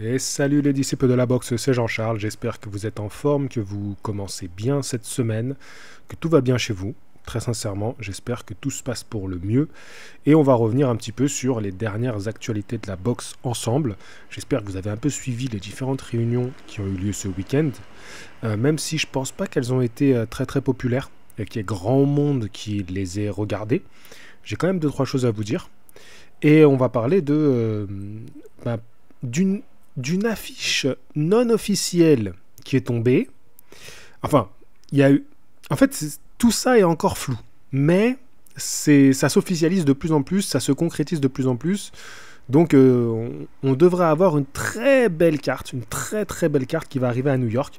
Et salut les disciples de la boxe, c'est Jean-Charles, j'espère que vous êtes en forme, que vous commencez bien cette semaine, que tout va bien chez vous. Très sincèrement, j'espère que tout se passe pour le mieux. Et on va revenir un petit peu sur les dernières actualités de la boxe ensemble. J'espère que vous avez un peu suivi les différentes réunions qui ont eu lieu ce week-end. Même si je pense pas qu'elles ont été très très populaires et qu'il y ait grand monde qui les ait regardées. J'ai quand même 2-3 choses à vous dire. Et on va parler d'une affiche non officielle qui est tombée. Enfin, il y a eu... En fait, tout ça est encore flou. Mais ça s'officialise de plus en plus, ça se concrétise de plus en plus. Donc, on devrait avoir une très belle carte, une très très belle carte qui va arriver à New York.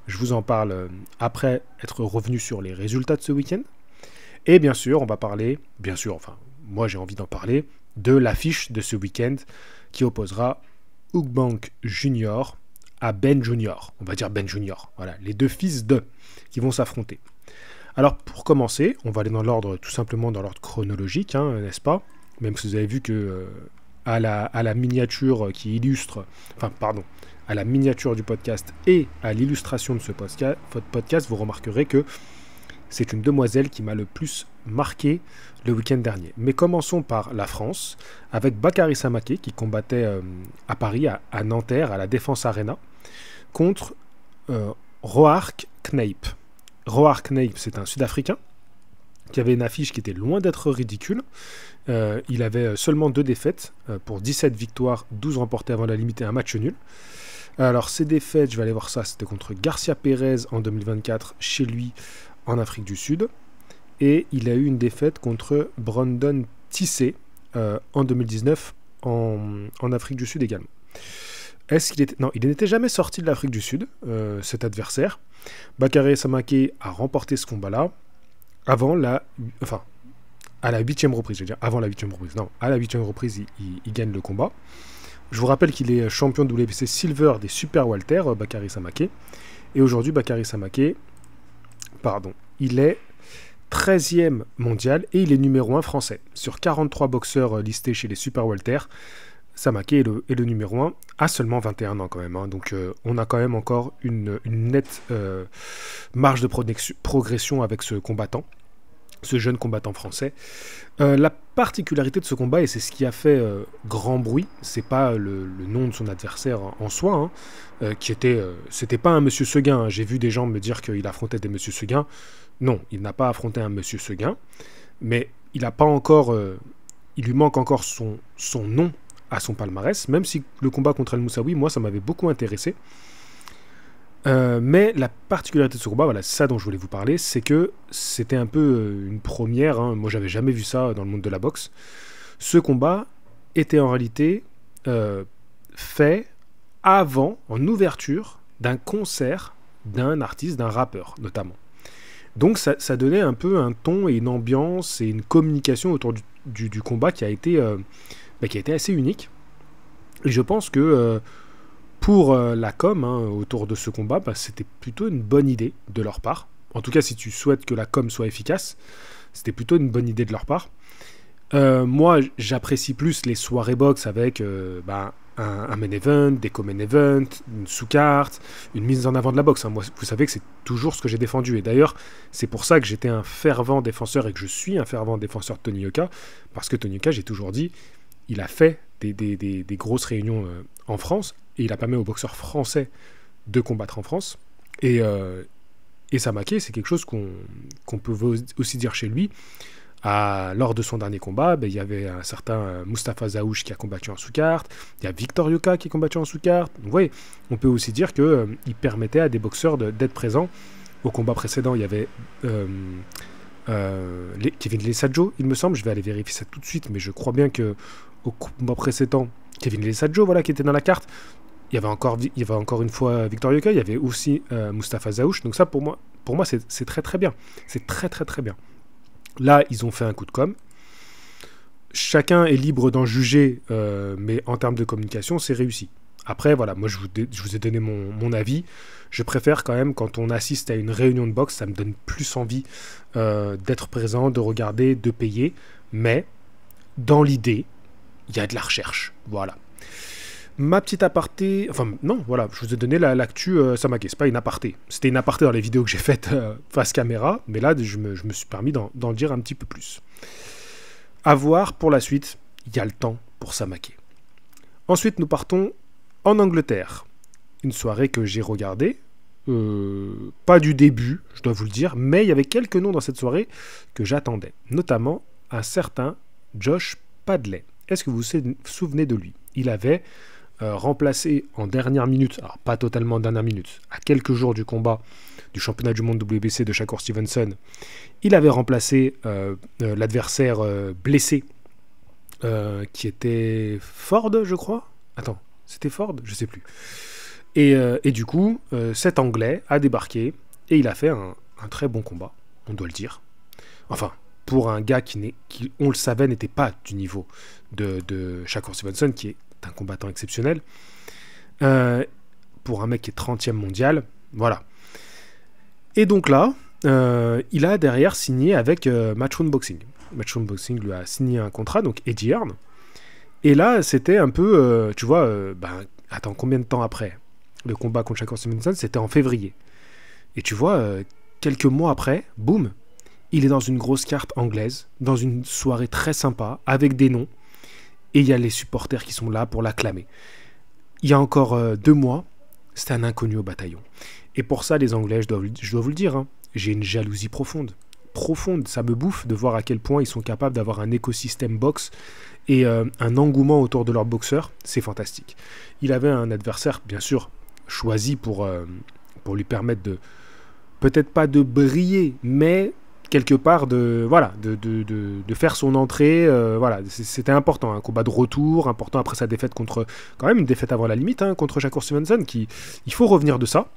Je vous en parle après être revenu sur les résultats de ce week-end. Et bien sûr, on va parler, moi j'ai envie d'en parler, de l'affiche de ce week-end qui opposera Eubank Junior à Ben Junior. On va dire Ben Junior. Voilà, les deux fils de qui vont s'affronter. Alors pour commencer, on va aller dans l'ordre, tout simplement dans l'ordre chronologique, n'est-ce pas? Même si vous avez vu que à la miniature qui illustre, à la miniature du podcast et à l'illustration de ce podcast, vous remarquerez que c'est une demoiselle qui m'a le plus marqué le week-end dernier. Mais commençons par la France, avec Bakary Samaké, qui combattait à Paris, à Nanterre, à la Défense Arena, contre Roark Kneip. Roark Kneip, c'est un Sud-Africain, qui avait une affiche qui était loin d'être ridicule. Il avait seulement 2 défaites, pour 17 victoires, 12 remportées avant la limite et un match nul. Alors ces défaites, je vais aller voir ça, c'était contre Garcia Pérez en 2024, chez lui, en Afrique du Sud, et il a eu une défaite contre Brandon Tissé en 2019 en Afrique du Sud également. Non, il n'était jamais sorti de l'Afrique du Sud, cet adversaire. Bakary Samaké a remporté ce combat-là à la 8e reprise, je veux dire, avant la 8e reprise. Non, à la 8e reprise, il gagne le combat. Je vous rappelle qu'il est champion de WBC Silver des Super Welter, Bakary Samaké. Et aujourd'hui, Bakary Samaké, il est 13e mondial et il est numéro 1 français. Sur 43 boxeurs listés chez les Super Welter, Samaké est le numéro 1 à seulement 21 ans quand même. Donc on a quand même encore une nette marge de progression avec ce combattant, ce jeune combattant français. La particularité de ce combat, et c'est ce qui a fait grand bruit, c'est pas le nom de son adversaire en soi, c'était pas un Monsieur Seguin. J'ai vu des gens me dire qu'il affrontait des Monsieur Seguin. Non, il n'a pas affronté un Monsieur Seguin, mais il lui manque encore son nom à son palmarès, même si le combat contre El Moussaoui, moi, ça m'avait beaucoup intéressé. Mais la particularité de ce combat, voilà, c'est ça dont je voulais vous parler, c'est que c'était un peu une première, moi j'avais jamais vu ça dans le monde de la boxe. Ce combat était en réalité fait avant, en ouverture, d'un concert d'un artiste, d'un rappeur notamment. Donc ça donnait un peu un ton et une ambiance et une communication autour du combat qui a été assez unique. Et je pense que pour la com autour de ce combat, c'était plutôt une bonne idée de leur part. En tout cas, si tu souhaites que la com soit efficace, c'était plutôt une bonne idée de leur part. Moi, j'apprécie plus les soirées box avec un main event, des co-main event, une sous-carte, une mise en avant de la boxe. Moi, vous savez que c'est toujours ce que j'ai défendu. Et d'ailleurs, c'est pour ça que j'étais un fervent défenseur et que je suis un fervent défenseur de Tony Yoka. Parce que Tony Yoka, j'ai toujours dit, il a fait des grosses réunions en France et il a permis aux boxeurs français de combattre en France. Et Samaké, c'est quelque chose qu'on peut aussi dire chez lui. Lors de son dernier combat, il y avait un certain Moustapha Zaouch qui a combattu en sous-carte, il y a Victor Yoka qui a combattu en sous-carte. Donc, ouais, on peut aussi dire qu'il permettait à des boxeurs d'être présents. Au combat précédent, il y avait Kevin Lessadjo, il me semble, je vais aller vérifier ça tout de suite, mais je crois bien que au combat précédent, Kevin Lessadjo, voilà, qui était dans la carte. Il y avait encore une fois Victor Yoka, il y avait aussi Moustapha Zaouch. Donc ça, pour moi c'est très très bien. C'est très très très bien. Là, ils ont fait un coup de com'. Chacun est libre d'en juger, mais en termes de communication, c'est réussi. Après, voilà, moi je vous ai donné mon avis. Je préfère quand même, quand on assiste à une réunion de boxe, ça me donne plus envie d'être présent, de regarder, de payer. Mais, dans l'idée, il y a de la recherche. Voilà. Ma petite aparté, enfin non, voilà, je vous ai donné l'actu Samake, c'est pas une aparté. C'était une aparté dans les vidéos que j'ai faites face caméra, mais là je me suis permis d'en dire un petit peu plus. À voir pour la suite, il y a le temps pour Samake. Ensuite nous partons en Angleterre. Une soirée que j'ai regardée, pas du début, je dois vous le dire, mais il y avait quelques noms dans cette soirée que j'attendais, notamment un certain Josh Padley. Est-ce que vous vous souvenez de lui? Il avait remplacé en dernière minute, alors pas totalement en dernière minute, à quelques jours du combat du championnat du monde WBC de Shakur Stevenson, il avait remplacé l'adversaire blessé qui était Ford, je crois. Attends, c'était Ford? Je sais plus. Et du coup, cet Anglais a débarqué et il a fait un très bon combat, on doit le dire. Enfin, pour un gars qui, on le savait, n'était pas du niveau de Shakur Stevenson, qui est un combattant exceptionnel. Pour un mec qui est 30e mondial, voilà. Et donc là, il a derrière signé avec Matchroom Boxing. Matchroom Boxing lui a signé un contrat, donc Eddie Hearn. Et là, c'était un peu, tu vois, attends, combien de temps après le combat contre Shakur Stevenson? C'était en février. Et tu vois, quelques mois après, boum, il est dans une grosse carte anglaise, dans une soirée très sympa, avec des noms, et il y a les supporters qui sont là pour l'acclamer. Il y a encore 2 mois, c'était un inconnu au bataillon. Et pour ça, les Anglais, je dois vous le dire, hein, j'ai une jalousie profonde. Profonde, ça me bouffe de voir à quel point ils sont capables d'avoir un écosystème boxe et un engouement autour de leurs boxeurs, c'est fantastique. Il avait un adversaire, bien sûr, choisi pour lui permettre de, peut-être pas de briller, mais quelque part de faire son entrée. Voilà, c'était important, un combat de retour, important après sa défaite contre, quand même une défaite avant la limite, hein, contre Shakur Stevenson, il faut revenir de ça.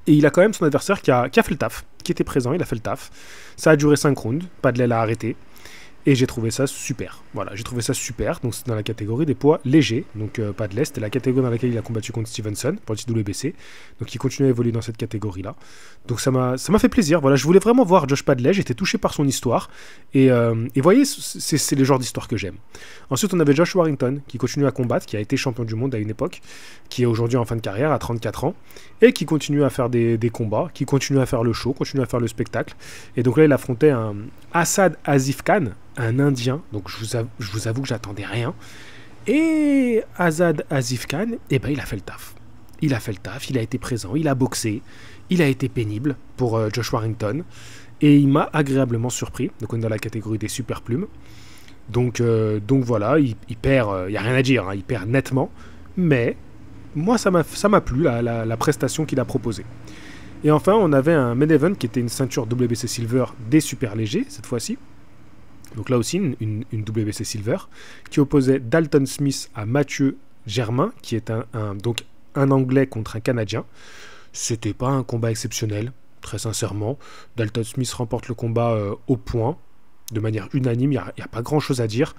Et il a quand même son adversaire qui a fait le taf, qui était présent, il a fait le taf. Ça a duré 5 rounds, Padley l'a arrêté. Et j'ai trouvé ça super. Voilà, j'ai trouvé ça super. Donc c'est dans la catégorie des poids légers. Donc Padley, c'était la catégorie dans laquelle il a combattu contre Stevenson pour le titre WBC. Donc il continue à évoluer dans cette catégorie-là. Donc ça m'a fait plaisir. Voilà, je voulais vraiment voir Josh Padley. J'étais touché par son histoire. Et voyez, c'est le genre d'histoire que j'aime. Ensuite, on avait Josh Warrington qui continue à combattre, qui a été champion du monde à une époque, qui est aujourd'hui en fin de carrière à 34 ans, et qui continue à faire des combats, qui continue à faire le show, continue à faire le spectacle. Et donc là, il affrontait un Asad Azif Khan, un Indien, donc je vous avoue que j'attendais rien. Et Asad Azif Khan, eh ben, il a fait le taf. Il a fait le taf, il a été présent, il a boxé, il a été pénible pour Josh Warrington, et il m'a agréablement surpris. Donc on est dans la catégorie des super plumes. Donc voilà, il perd, il n'y a rien à dire, hein, il perd nettement, mais moi ça m'a plu, la prestation qu'il a proposée. Et enfin, on avait un main event qui était une ceinture WBC Silver des super légers, cette fois-ci. Donc là aussi, une WBC Silver, qui opposait Dalton Smith à Mathieu Germain, qui est donc un Anglais contre un Canadien. C'était pas un combat exceptionnel, très sincèrement. Dalton Smith remporte le combat au point, de manière unanime, il n'y a pas grand-chose à dire.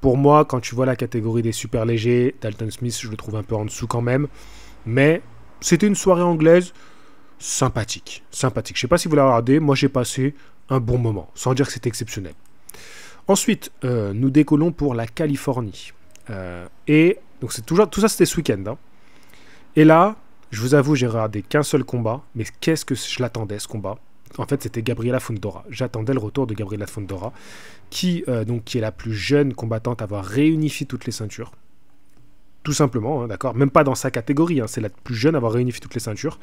Pour moi, quand tu vois la catégorie des super légers, Dalton Smith, je le trouve un peu en dessous quand même. Mais c'était une soirée anglaise sympathique. Sympathique. Je ne sais pas si vous l'avez regardé, moi j'ai passé un bon moment, sans dire que c'était exceptionnel. Ensuite, nous décollons pour la Californie. Et donc tout ça c'était ce week-end. Hein. Et là, je vous avoue, j'ai regardé qu'un seul combat, mais qu'est-ce que je l'attendais ce combat. En fait, c'était Gabriela Fundora. J'attendais le retour de Gabriela Fundora, qui est la plus jeune combattante à avoir réunifié toutes les ceintures. Tout simplement, hein, d'accord. Même pas dans sa catégorie, hein, c'est la plus jeune à avoir réunifié toutes les ceintures.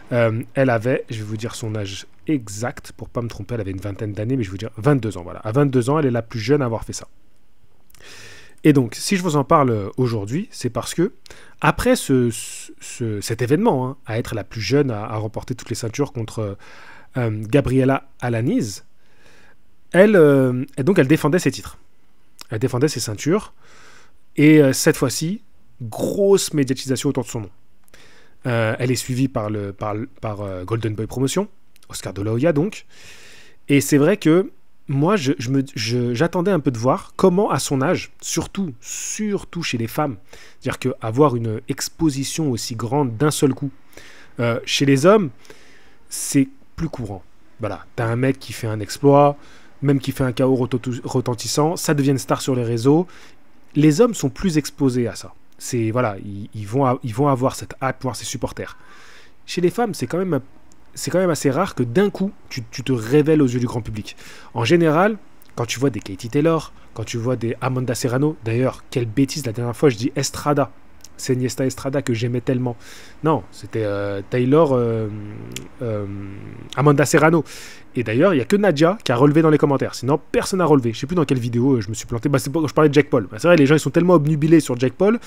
Elle avait, je vais vous dire son âge exact, pour pas me tromper, elle avait une vingtaine d'années, mais je vais vous dire 22 ans, voilà. À 22 ans, elle est la plus jeune à avoir fait ça. Et donc, si je vous en parle aujourd'hui, c'est parce que, après cet événement, hein, à être la plus jeune à remporter toutes les ceintures contre Gabriela Alaniz, elle défendait ses titres. Elle défendait ses ceintures. Et cette fois-ci, grosse médiatisation autour de son nom. Elle est suivie par Golden Boy Promotion, Oscar de la Hoya donc. Et c'est vrai que moi, j'attendais un peu de voir comment, à son âge, surtout chez les femmes, c'est-à-dire qu'avoir une exposition aussi grande d'un seul coup, chez les hommes, c'est plus courant. Voilà, t'as un mec qui fait un exploit, même qui fait un KO retentissant, ça devient une star sur les réseaux. Les hommes sont plus exposés à ça. C'est voilà, ils vont avoir cette hâte pour voir ses supporters. Chez les femmes, c'est quand même assez rare que d'un coup, tu te révèles aux yeux du grand public. En général, quand tu vois des Katie Taylor, quand tu vois des Amanda Serrano, d'ailleurs, quelle bêtise, la dernière fois, je dis Estrada. C'est Iniesta Estrada que j'aimais tellement. Non, c'était Amanda Serrano. Et d'ailleurs, il n'y a que Nadia qui a relevé dans les commentaires. Sinon, personne n'a relevé. Je ne sais plus dans quelle vidéo je me suis planté. Bah, je parlais de Jake Paul. Bah, c'est vrai, les gens ils sont tellement obnubilés sur Jake Paul.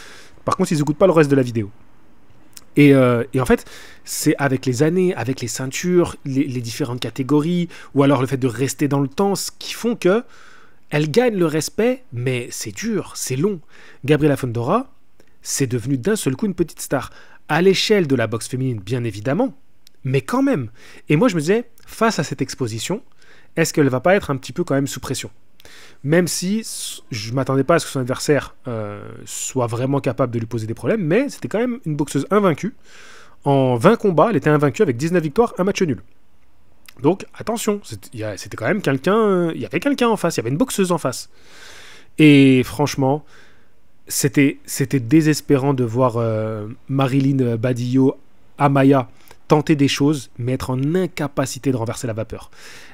Par contre, ils n'écoutent pas le reste de la vidéo. Et en fait, c'est avec les années, avec les ceintures, les différentes catégories, ou alors le fait de rester dans le temps, ce qui font que elle gagne le respect, mais c'est dur, c'est long. Gabriela Fundora, c'est devenu d'un seul coup une petite star. À l'échelle de la boxe féminine, bien évidemment, mais quand même. Et moi, je me disais, face à cette exposition, est-ce qu'elle va pas être un petit peu quand même sous pression ? Même si je ne m'attendais pas à ce que son adversaire soit vraiment capable de lui poser des problèmes, mais c'était quand même une boxeuse invaincue. En 20 combats, elle était invaincue avec 19 victoires, un match nul. Donc attention, c'était quand même quelqu'un, il y avait quelqu'un en face, il y avait une boxeuse en face. Et franchement, c'était désespérant de voir Marilyn Badillo, Amaya, tenter des choses, mais être en incapacité de renverser la vapeur.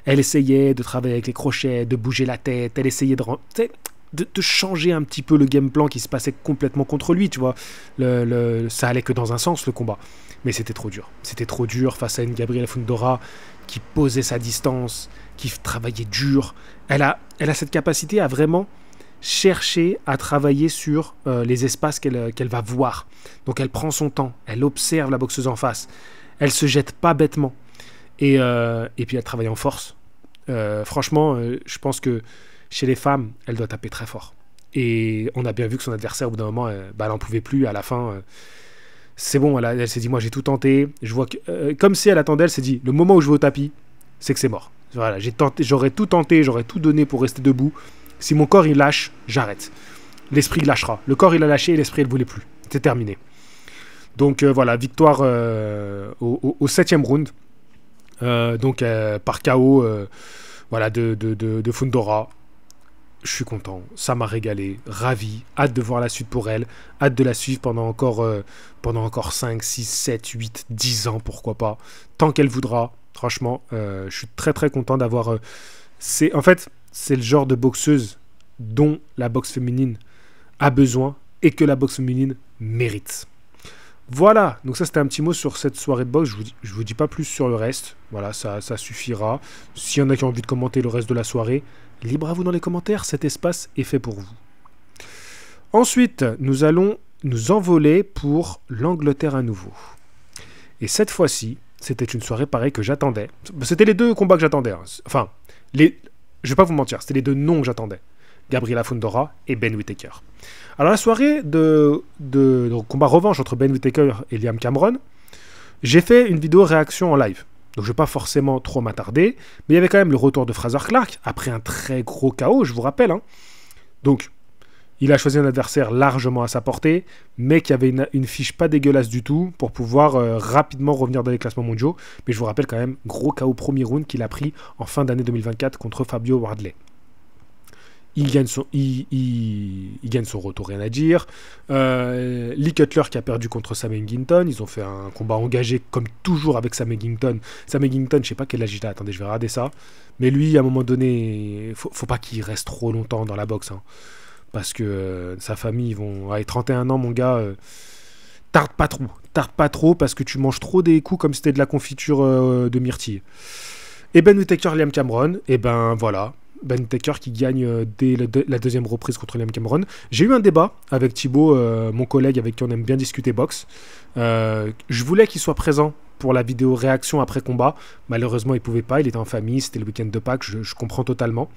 Elle essayait de travailler avec les crochets, de bouger la tête, elle essayait de changer un petit peu le game plan qui se passait complètement contre lui, tu vois. Ça allait que dans un sens, le combat. Mais c'était trop dur. C'était trop dur face à une Gabriela Fundora qui posait sa distance, qui travaillait dur. Elle a cette capacité à vraiment chercher à travailler sur les espaces qu'elle va voir. Donc elle prend son temps, elle observe la boxeuse en face. Elle se jette pas bêtement. Et puis elle travaille en force. Franchement, je pense que chez les femmes, elle doit taper très fort. Et on a bien vu que son adversaire, au bout d'un moment, elle n'en pouvait plus. À la fin, c'est bon, elle s'est dit, moi j'ai tout tenté. Je vois que, comme si elle attendait, elle s'est dit, le moment où je vais au tapis, c'est que c'est mort. Voilà, j'aurais tout tenté, j'aurais tout donné pour rester debout. Si mon corps il lâche, j'arrête. L'esprit il lâchera. Le corps il a lâché et l'esprit il ne voulait plus. C'est terminé. Donc voilà, victoire au 7e round. Donc par KO voilà, de Fundora. Je suis content, ça m'a régalé, ravi, hâte de voir la suite pour elle, hâte de la suivre pendant encore 5, 6, 7, 8, 10 ans, pourquoi pas, tant qu'elle voudra. Franchement, je suis très très content d'avoir... En fait, c'est le genre de boxeuse dont la boxe féminine a besoin et que la boxe féminine mérite. Voilà, donc ça c'était un petit mot sur cette soirée de boxe, je vous dis pas plus sur le reste, voilà, ça suffira. S'il y en a qui ont envie de commenter le reste de la soirée, libre à vous dans les commentaires, cet espace est fait pour vous. Ensuite, nous allons nous envoler pour l'Angleterre à nouveau. Et cette fois-ci, c'était une soirée pareille que j'attendais. C'était les deux combats que j'attendais. Hein. Enfin, je vais pas vous mentir, c'était les deux noms que j'attendais. Gabriela Fundora et Ben Whittaker. Alors la soirée de combat revanche entre Ben Whittaker et Liam Cameron, j'ai fait une vidéo réaction en live. Donc je ne vais pas forcément trop m'attarder, mais il y avait quand même le retour de Frazer Clark, après un très gros KO, je vous rappelle. Hein. Donc il a choisi un adversaire largement à sa portée, mais qui avait une fiche pas dégueulasse du tout, pour pouvoir rapidement revenir dans les classements mondiaux. Mais je vous rappelle quand même, gros KO premier round qu'il a pris en fin d'année 2024 contre Fabio Wardley. Il gagne son retour, rien à dire. Lee Cutler qui a perdu contre Sam Eggington. Ils ont fait un combat engagé comme toujours avec Sam Eggington. Sam Eggington, je sais pas quel âge il a. Attendez, je vais regarder ça. Mais lui, à un moment donné, faut pas qu'il reste trop longtemps dans la boxe. Hein, parce que sa famille, ils vont... Avec 31 ans, mon gars, tarde pas trop. Tarde pas trop parce que tu manges trop des coups comme si c'était de la confiture de myrtille. Et Ben Whittaker, Liam Cameron, et ben voilà. Ben Whittaker qui gagne dès la deuxième reprise contre Liam Cameron. J'ai eu un débat avec Thibaut, mon collègue avec qui on aime bien discuter boxe. Je voulais qu'il soit présent pour la vidéo réaction après combat. Malheureusement, il ne pouvait pas. Il était en famille. C'était le week-end de Pâques. Je comprends totalement.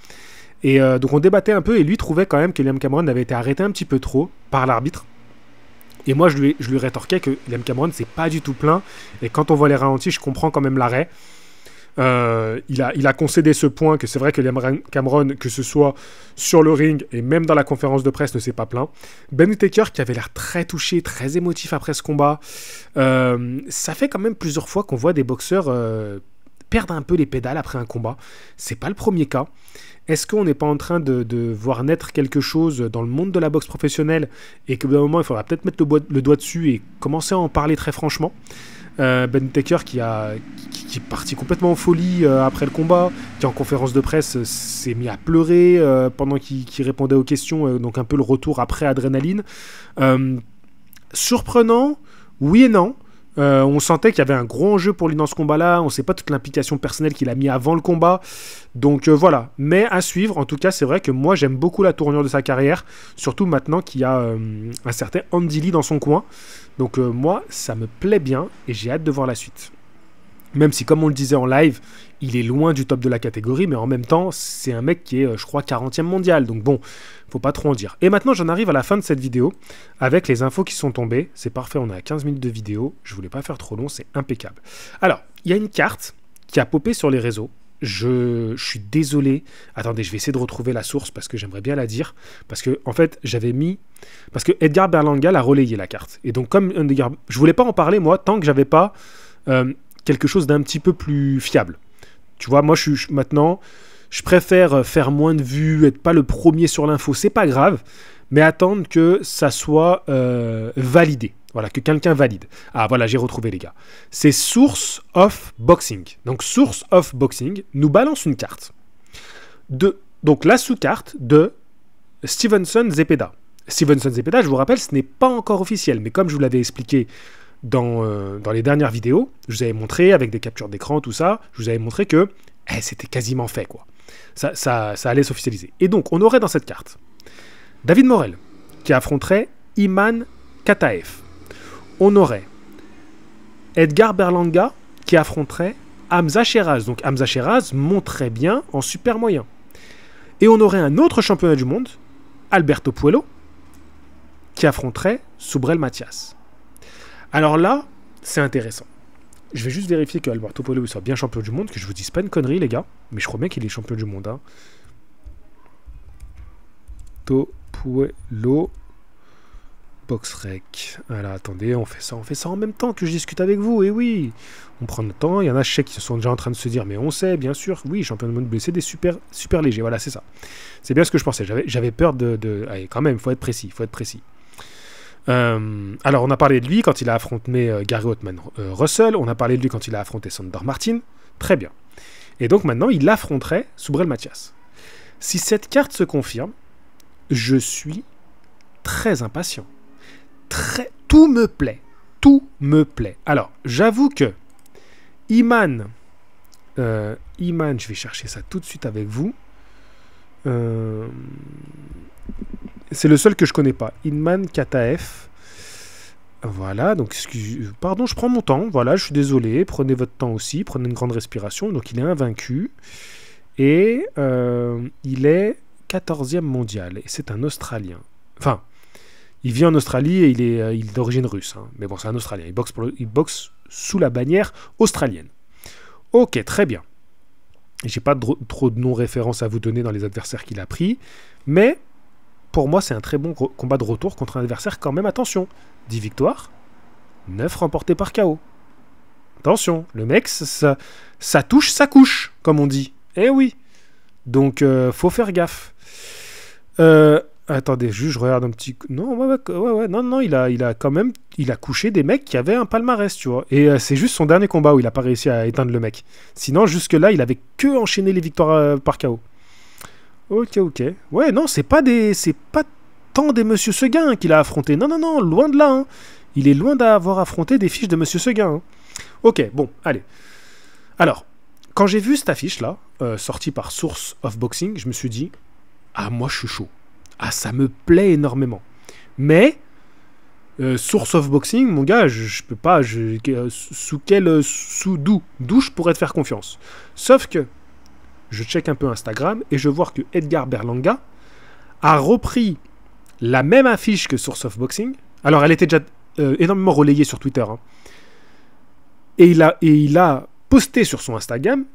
Et donc, on débattait un peu. Et lui trouvait quand même que Liam Cameron avait été arrêté un petit peu trop par l'arbitre. Et moi, je lui rétorquais que Liam Cameron, c'est pas du tout plein. Et quand on voit les ralentis, je comprends quand même l'arrêt. Il a concédé ce point que c'est vrai que Liam Cameron, que ce soit sur le ring et même dans la conférence de presse, ne s'est pas plaint. Ben Whittaker qui avait l'air très touché, très émotif après ce combat. Ça fait quand même plusieurs fois qu'on voit des boxeurs perdre un peu les pédales après un combat. C'est pas le premier cas. Est-ce qu'on n'est pas en train de voir naître quelque chose dans le monde de la boxe professionnelle et qu'au bout d'un moment, il faudra peut-être mettre le doigt dessus et commencer à en parler très franchement. Ben Taker qui est parti complètement en folie après le combat, qui en conférence de presse s'est mis à pleurer pendant qu'il répondait aux questions, donc un peu le retour après adrénaline. Surprenant, oui et non. On sentait qu'il y avait un gros enjeu pour lui dans ce combat-là. On ne sait pas toute l'implication personnelle qu'il a mis avant le combat. Donc voilà. Mais à suivre. En tout cas, c'est vrai que moi, j'aime beaucoup la tournure de sa carrière. Surtout maintenant qu'il y a un certain Andy Lee dans son coin. Donc moi, ça me plaît bien et j'ai hâte de voir la suite. Même si, comme on le disait en live, il est loin du top de la catégorie, mais en même temps, c'est un mec qui est, je crois, 40e mondial. Donc bon, faut pas trop en dire. Et maintenant, j'en arrive à la fin de cette vidéo, avec les infos qui sont tombées. C'est parfait, on est à 15 minutes de vidéo. Je voulais pas faire trop long, c'est impeccable. Alors, il y a une carte qui a popé sur les réseaux. Je suis désolé. Attendez, je vais essayer de retrouver la source parce que j'aimerais bien la dire. Parce que, en fait, j'avais mis... Parce que Edgar Berlanga l'a relayé, la carte. Et donc, comme Edgar... Je voulais pas en parler, moi, tant que j'avais pas... quelque chose d'un petit peu plus fiable. Tu vois, moi, maintenant, je préfère faire moins de vues, être pas le premier sur l'info, c'est pas grave, mais attendre que ça soit validé. Voilà, que quelqu'un valide. Ah, voilà, j'ai retrouvé, les gars. C'est Source of Boxing. Donc, Source of Boxing nous balance une carte. Donc, la sous-carte de Stevenson Zepeda. Stevenson Zepeda, je vous rappelle, ce n'est pas encore officiel, mais comme je vous l'avais expliqué dans les dernières vidéos, je vous avais montré avec des captures d'écran, tout ça, je vous avais montré que c'était quasiment fait, quoi. Ça allait s'officialiser. Et donc, on aurait dans cette carte David Morrell, qui affronterait Iman Kataev. On aurait Edgar Berlanga, qui affronterait Hamza Sheeraz. Donc, Hamza Sheeraz monterait bien en super moyen. Et on aurait un autre championnat du monde, Alberto Puello, qui affronterait Subriel Matias. Alors là, c'est intéressant. Je vais juste vérifier que Alberto Puello soit bien champion du monde, que je vous dise pas une connerie, les gars. Mais je crois bien qu'il est champion du monde. Hein. Puello Boxrec. Voilà, attendez, on fait ça en même temps que je discute avec vous. Et oui, on prend le temps. Il y en a, je sais, qui sont déjà en train de se dire, mais on sait, bien sûr, oui, champion du monde blessé, des super légers. Voilà, c'est ça. C'est bien ce que je pensais. J'avais peur Allez, quand même, il faut être précis. Alors, on a parlé de lui quand il a affronté Gary Ottman Russell. On a parlé de lui quand il a affronté Sandor Martin. Très bien. Et donc, maintenant, il affronterait Subriel Matias. Si cette carte se confirme, je suis très impatient. Tout me plaît. Alors, j'avoue que Iman, je vais chercher ça tout de suite avec vous. C'est le seul que je connais pas. Iman Kataev. Voilà, donc pardon, je prends mon temps. Voilà, je suis désolé. Prenez votre temps aussi. Prenez une grande respiration. Donc, il est invaincu. Et il est 14e mondial. Et c'est un Australien. Enfin, il vit en Australie et il est d'origine russe. Hein. Mais bon, c'est un Australien. Il boxe sous la bannière australienne. Ok, très bien. J'ai pas trop de non-références à vous donner dans les adversaires qu'il a pris. Mais, pour moi, c'est un très bon combat de retour contre un adversaire quand même. Attention, 10 victoires, 9 remportés par KO. Attention, le mec, ça touche, ça couche, comme on dit. Eh oui. Donc, faut faire gaffe. Attendez, juste je regarde un petit... Non, non, il a quand même... Il a couché des mecs qui avaient un palmarès, tu vois. Et c'est juste son dernier combat où il a pas réussi à éteindre le mec. Sinon, jusque-là, il avait que enchaîné les victoires par KO. Ok. Ouais, non, c'est pas tant des Monsieur Seguin qu'il a affronté. Non, loin de là. Hein. Il est loin d'avoir affronté des fiches de Monsieur Seguin. Hein. Ok, bon, allez. Alors, quand j'ai vu cette affiche-là, sortie par Source of Boxing, je me suis dit, ah, moi, je suis chaud. Ah, ça me plaît énormément. Mais, Source of Boxing, mon gars, je peux pas... D'où je pourrais te faire confiance. Sauf que, je check un peu Instagram et je vois que Edgar Berlanga a repris la même affiche que Source of Boxing. Alors, elle était déjà énormément relayée sur Twitter. Hein. Et il a posté sur son Instagram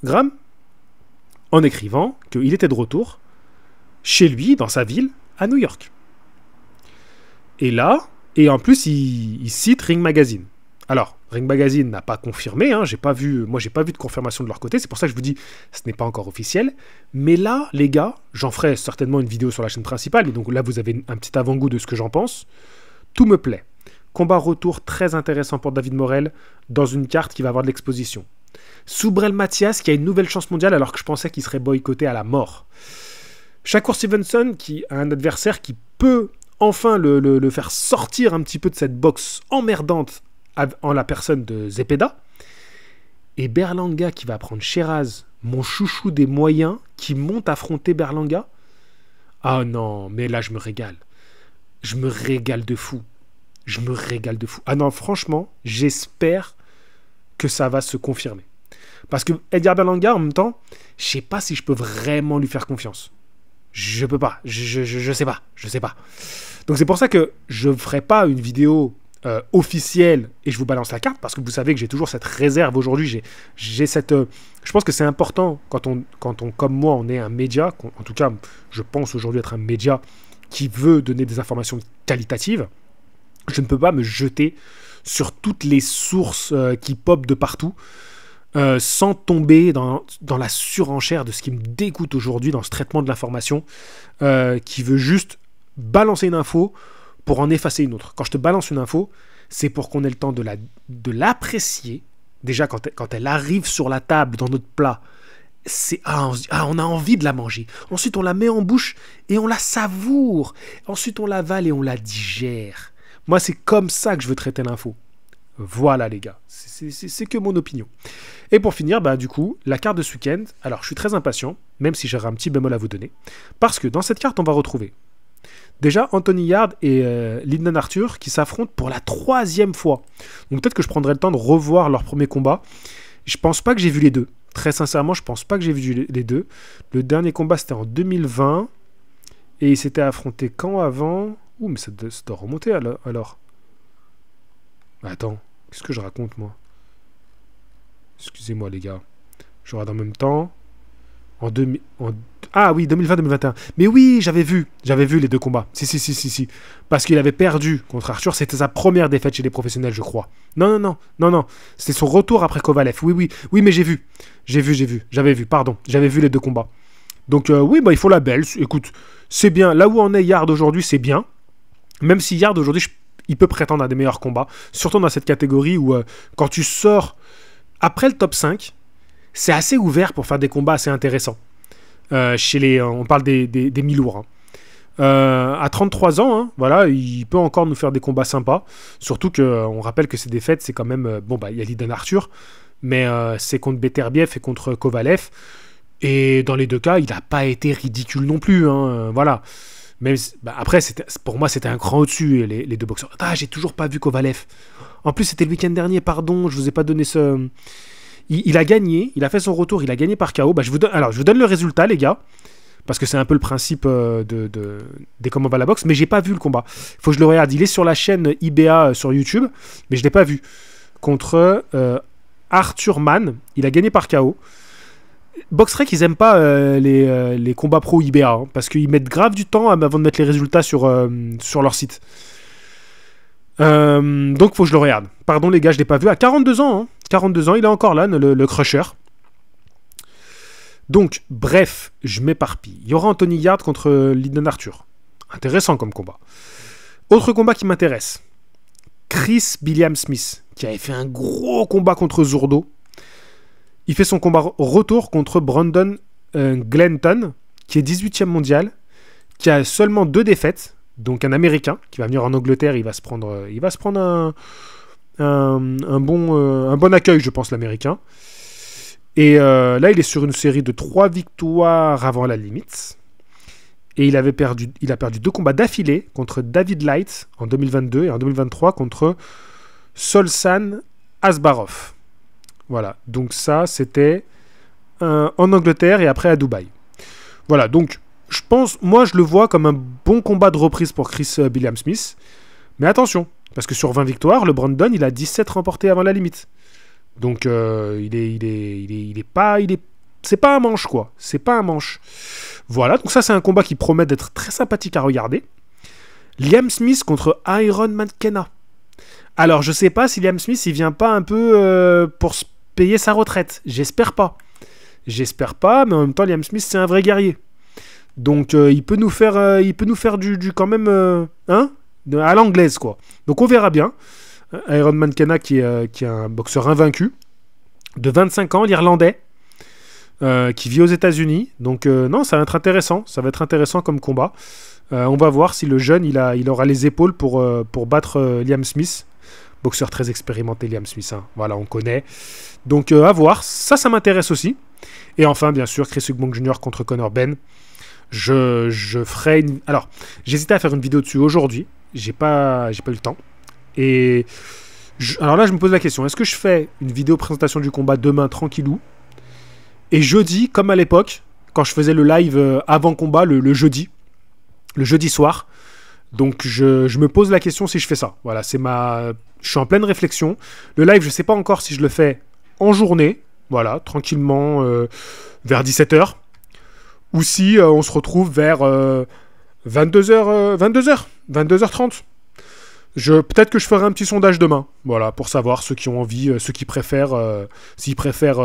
en écrivant qu'il était de retour chez lui, dans sa ville, à New York. Et là, et en plus, il cite Ring Magazine. Alors, Ring Magazine n'a pas confirmé, hein, moi j'ai pas vu de confirmation de leur côté, c'est pour ça que je vous dis, ce n'est pas encore officiel. Mais là, les gars, j'en ferai certainement une vidéo sur la chaîne principale, mais donc là vous avez un petit avant-goût de ce que j'en pense. Tout me plaît. Combat retour très intéressant pour David Morrell dans une carte qui va avoir de l'exposition. Soubrel Mathias qui a une nouvelle chance mondiale alors que je pensais qu'il serait boycotté à la mort. Shakur Stevenson qui a un adversaire qui peut enfin le faire sortir un petit peu de cette boxe emmerdante en la personne de Zepeda. Et Berlanga qui va prendre Sheraz, mon chouchou des moyens, qui monte affronter Berlanga. Ah non, mais là je me régale. Je me régale de fou. Je me régale de fou. Ah non, franchement, j'espère que ça va se confirmer. Parce que Edgar Berlanga, en même temps, je sais pas si je peux vraiment lui faire confiance. Je peux pas. Je sais pas. Je sais pas. Donc c'est pour ça que je ne ferai pas une vidéo officielle et je vous balance la carte, parce que vous savez que j'ai toujours cette réserve aujourd'hui. J'ai cette... je pense que c'est important quand on, comme moi, on est un média, en tout cas, je pense aujourd'hui être un média qui veut donner des informations qualitatives. Je ne peux pas me jeter sur toutes les sources qui popent de partout sans tomber dans la surenchère de ce qui me dégoûte aujourd'hui dans ce traitement de l'information qui veut juste balancer une info pour en effacer une autre. Quand je te balance une info, c'est pour qu'on ait le temps de l'apprécier. Déjà, quand elle arrive sur la table, dans notre plat, on a envie de la manger. Ensuite, on la met en bouche et on la savoure. Ensuite, on l'avale et on la digère. Moi, c'est comme ça que je veux traiter l'info. Voilà, les gars. C'est que mon opinion. Et pour finir, du coup, la carte de ce week-end. Alors, je suis très impatient, même si j'aurai un petit bémol à vous donner. Parce que dans cette carte, on va retrouver déjà Anthony Yarde et Lyndon Arthur qui s'affrontent pour la 3e fois. Donc peut-être que je prendrai le temps de revoir leur premier combat. Je pense pas que j'ai vu les deux. Très sincèrement, je pense pas que j'ai vu les deux. Le dernier combat, c'était en 2020. Et ils s'étaient affrontés quand avant? Ouh, mais ça doit remonter alors. Attends, qu'est-ce que je raconte, moi? Excusez-moi, les gars. Je regarde en même temps. Ah oui, 2020-2021. Mais oui, j'avais vu les deux combats. Si. Parce qu'il avait perdu contre Arthur. C'était sa première défaite chez les professionnels, je crois. Non. C'était son retour après Kovalev. Oui, mais j'ai vu. J'avais vu, pardon. J'avais vu les deux combats. Donc oui, il faut la belle. Écoute, c'est bien. Là où on est Yarde aujourd'hui, c'est bien. Même si Yarde aujourd'hui, il peut prétendre à des meilleurs combats. Surtout dans cette catégorie où quand tu sors après le top 5, c'est assez ouvert pour faire des combats assez intéressants. On parle des mi-lourds. Hein. À 33 ans, hein, voilà, il peut encore nous faire des combats sympas. Surtout qu'on rappelle que ses défaites, c'est quand même... il y a Lyndon Arthur, mais c'est contre Beterbiev et contre Kovalev. Et dans les deux cas, il n'a pas été ridicule non plus. Hein, voilà. Même, après, pour moi, c'était un cran au-dessus, les deux boxeurs. Ah, j'ai toujours pas vu Kovalev. En plus, c'était le week-end dernier, pardon, je vous ai pas donné ce... Il a gagné, il a fait son retour, il a gagné par KO. Je vous donne le résultat, les gars, parce que c'est un peu le principe des comment va la boxe, mais j'ai pas vu le combat. Il faut que je le regarde. Il est sur la chaîne IBA sur YouTube, mais je l'ai pas vu. Contre Arthur Mann, il a gagné par KO. Boxrec, ils aiment pas les combats pro IBA, hein, parce qu'ils mettent grave du temps avant de mettre les résultats sur leur site. Donc faut que je le regarde. Pardon les gars, je l'ai pas vu. À 42 ans, hein. 42 ans, il est encore là, le crusher. Donc, bref, je m'éparpille. Il y aura Anthony Yarde contre Lyndon Arthur. Intéressant comme combat. Autre combat qui m'intéresse. Chris Billiam Smith, qui avait fait un gros combat contre Zurdo. Il fait son combat retour contre Brandon Glenton, qui est 18e mondial, qui a seulement 2 défaites. Donc un Américain qui va venir en Angleterre, il va se prendre un bon accueil, je pense, l'Américain. Et là, il est sur une série de 3 victoires avant la limite. Et il a perdu 2 combats d'affilée contre David Light en 2022 et en 2023 contre Solsan Asbarov. Voilà, donc ça, c'était en Angleterre et après à Dubaï. Voilà, donc je pense, moi je le vois comme un bon combat de reprise pour Chris Billiam Smith. Mais attention, parce que sur 20 victoires, le Brandon, il a 17 remportés avant la limite. Donc c'est pas un manche, quoi. C'est pas un manche. Voilà, donc ça c'est un combat qui promet d'être très sympathique à regarder. Liam Smith contre Iron McKenna. Alors, je sais pas si Liam Smith, il vient pas un peu pour se payer sa retraite. J'espère pas. J'espère pas, mais en même temps, Liam Smith, c'est un vrai guerrier. Donc, il peut nous faire du quand même, à l'anglaise, quoi. Donc, on verra bien. Aaron McKenna, qui est un boxeur invaincu, de 25 ans, l'Irlandais, qui vit aux États-Unis. Donc, non, ça va être intéressant. Ça va être intéressant comme combat. On va voir si le jeune, il aura les épaules pour battre Liam Smith. Boxeur très expérimenté, Liam Smith. Hein. Voilà, on connaît. Donc, à voir. Ça m'intéresse aussi. Et enfin, bien sûr, Chris Eubank Jr. contre Conor Benn. Je ferai une... Alors, j'hésitais à faire une vidéo dessus aujourd'hui. J'ai pas eu le temps. Et... Alors là, je me pose la question. Est-ce que je fais une vidéo présentation du combat demain, tranquillou, et jeudi, comme à l'époque, quand je faisais le live avant combat, le jeudi soir. Donc, je me pose la question si je fais ça. Voilà, je suis en pleine réflexion. Le live, je sais pas encore si je le fais en journée. Voilà, tranquillement, vers 17h. Ou si on se retrouve vers 22h30. Peut-être que je ferai un petit sondage demain. Voilà, pour savoir ceux qui ont envie, ceux qui préfèrent, s'ils préfèrent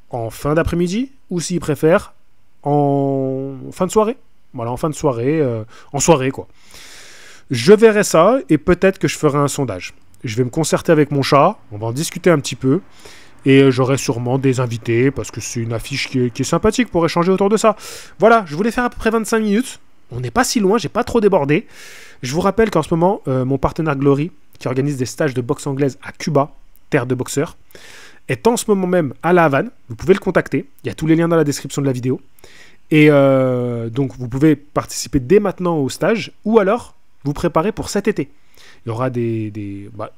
en fin d'après-midi ou s'ils préfèrent en fin de soirée. Voilà, en fin de soirée, en soirée, quoi. Je verrai ça et peut-être que je ferai un sondage. Je vais me concerter avec mon chat, on va en discuter un petit peu. Et j'aurai sûrement des invités, parce que c'est une affiche qui est sympathique pour échanger autour de ça. Voilà, je voulais faire à peu près 25 minutes. On n'est pas si loin, j'ai pas trop débordé. Je vous rappelle qu'en ce moment, mon partenaire Glory, qui organise des stages de boxe anglaise à Cuba, terre de boxeurs, est en ce moment même à La Havane. Vous pouvez le contacter. Il y a tous les liens dans la description de la vidéo. Et donc, vous pouvez participer dès maintenant au stage, ou alors vous préparer pour cet été. Il y aura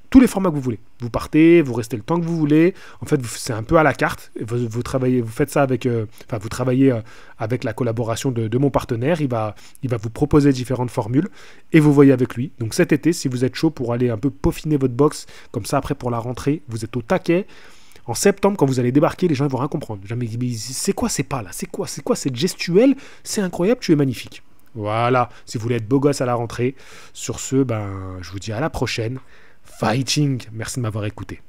tous les formats que vous voulez. Vous partez, vous restez le temps que vous voulez. En fait, c'est un peu à la carte. Vous faites ça avec... vous travaillez avec la collaboration de mon partenaire. Il va vous proposer différentes formules et vous voyez avec lui. Donc cet été, si vous êtes chaud pour aller un peu peaufiner votre boxe, comme ça après pour la rentrée, vous êtes au taquet. En septembre, quand vous allez débarquer, les gens vont rien comprendre. Jamais, c'est quoi ces pas là? C'est quoi cette gestuelle? C'est incroyable, tu es magnifique. Voilà, si vous voulez être beau gosse à la rentrée. Sur ce, je vous dis à la prochaine. Fighting, merci de m'avoir écouté.